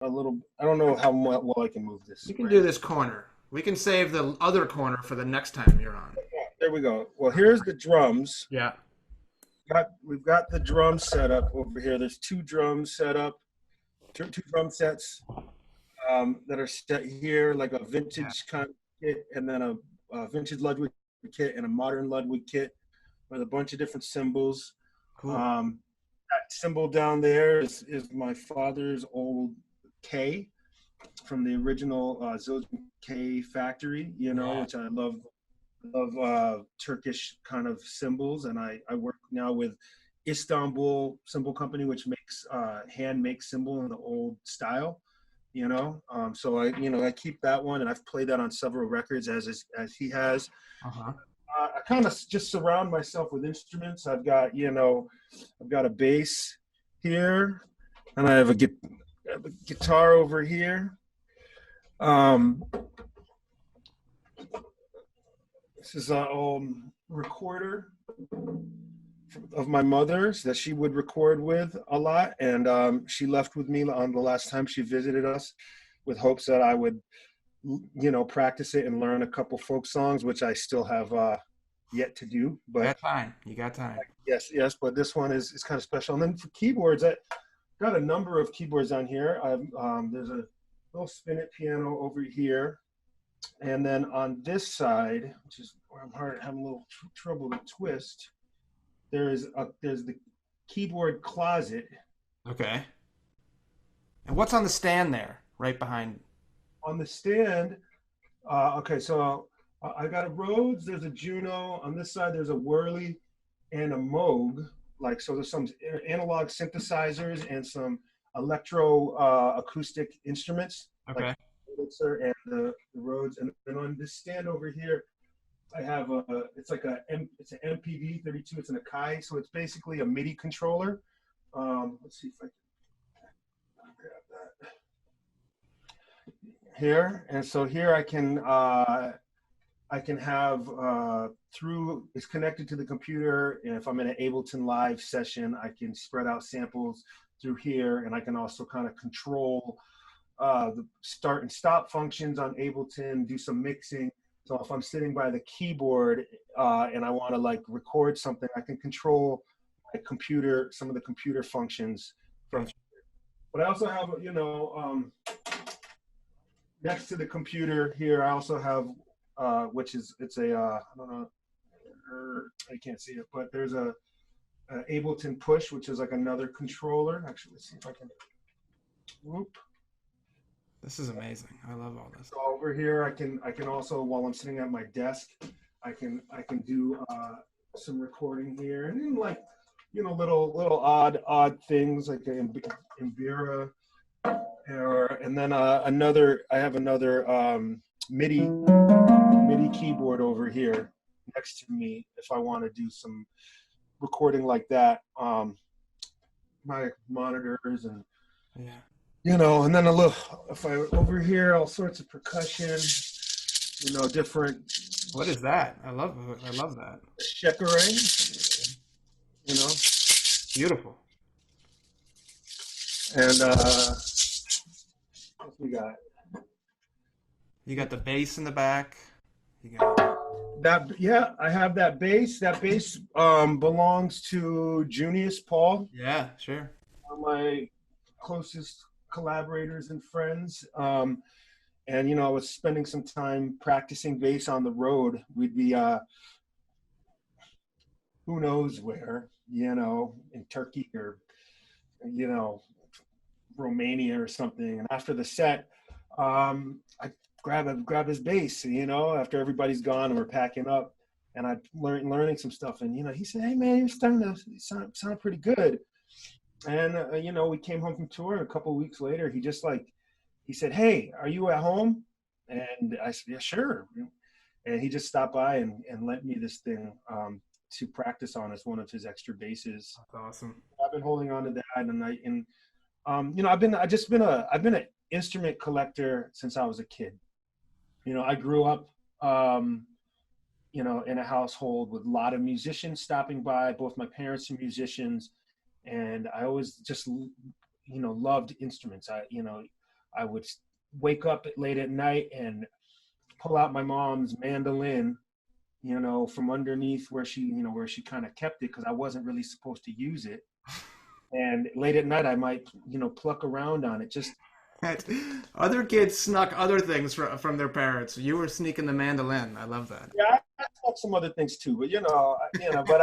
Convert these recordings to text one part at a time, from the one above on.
a little. I don't know how well I can move this We can right. do this corner. We can save the other corner for the next time you're on. There we go. Well, here's the drums. Yeah. We've got the drum set up over here. There's two drums set up, two drum sets that are set here, like a Yeah. vintage kind of kit, and then a vintage Ludwig kit and a modern Ludwig kit with a bunch of different cymbals. Cool. That cymbal down there is my father's old K from the original Zildjian K factory, Yeah. which I love Turkish kind of cymbals, and I work now with Istanbul Cymbal Company, which makes hand make cymbal in the old style. So I keep that one, and I've played that on several records as he has. Uh-huh. I kind of just surround myself with instruments. I've got a bass here, and I have a guitar over here. Um, this is a recorder of my mother's that she would record with a lot, and she left with me on the last time she visited us, with hopes that I would, practice it and learn a couple folk songs, which I still have yet to do. You But got time. You got time. yes, but this one is kind of special. And then for keyboards, I got a number of keyboards on here. There's a little spinet piano over here, and then on this side, which is where I'm having a little trouble to twist, there's the keyboard closet. Okay. And what's on the stand there, right behind? On the stand, okay, so I got a Rhodes, there's a Juno. On this side, there's a Whirly and a Moog. Like, so there's some analog synthesizers and some electro acoustic instruments, like Okay. Pulitzer and the Rhodes. And then on this stand over here, I have it's an MPV 32. It's an Akai, so it's basically a MIDI controller. Let's see if I can grab that here. And so here I can have through it's connected to the computer, and if I'm in an Ableton Live session, I can spread out samples through here, and I can also kind of control the start and stop functions on Ableton, do some mixing. So if I'm sitting by the keyboard and I want to like record something, I can control my computer, some of the computer functions from. Gotcha. But I also have, next to the computer here, I also have, which is it's a I don't know, I can't see it, but there's a Ableton Push, which is like another controller. Actually, let's see if I can. Whoop. This is amazing. I love all this. So over here, I can also, while I'm sitting at my desk, I can do some recording here, and then like little odd things like an Invira, and then I have another MIDI keyboard over here next to me if I want to do some recording like that. My monitors and Yeah. and then a little, if I over here, all sorts of percussion, different What is that? I love that. checkering, you know, Beautiful. and what we got You got the bass in the back. You got that. Yeah, I have that bass. That bass belongs to Junius Paul, yeah, sure. one of my closest collaborators and friends. And I was spending some time practicing bass on the road. We'd be who knows where, in Turkey or you know Romania or something. And after the set, I grab his bass, after everybody's gone and we're packing up, and I learning some stuff. And he said, "Hey man, you're starting to sound pretty good." And we came home from tour, and a couple of weeks later, he said, "Hey, are you at home?" And I said, "Yeah, sure." And he just stopped by and lent me this thing to practice on as one of his extra basses. That's awesome. I've been holding on to that, I've been an instrument collector since I was a kid. I grew up, in a household with a lot of musicians stopping by. Both my parents are musicians, and I always just, loved instruments. I would wake up late at night and pull out my mom's mandolin, from underneath where she kind of kept it because I wasn't really supposed to use it. And late at night, I might, pluck around on it. Just Other kids snuck other things from their parents. You were sneaking the mandolin. I love that. yeah, I pluck some other things too, but but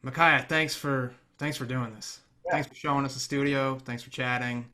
Makaya, thanks for doing this. yeah, Thanks for showing us the studio. Thanks for chatting.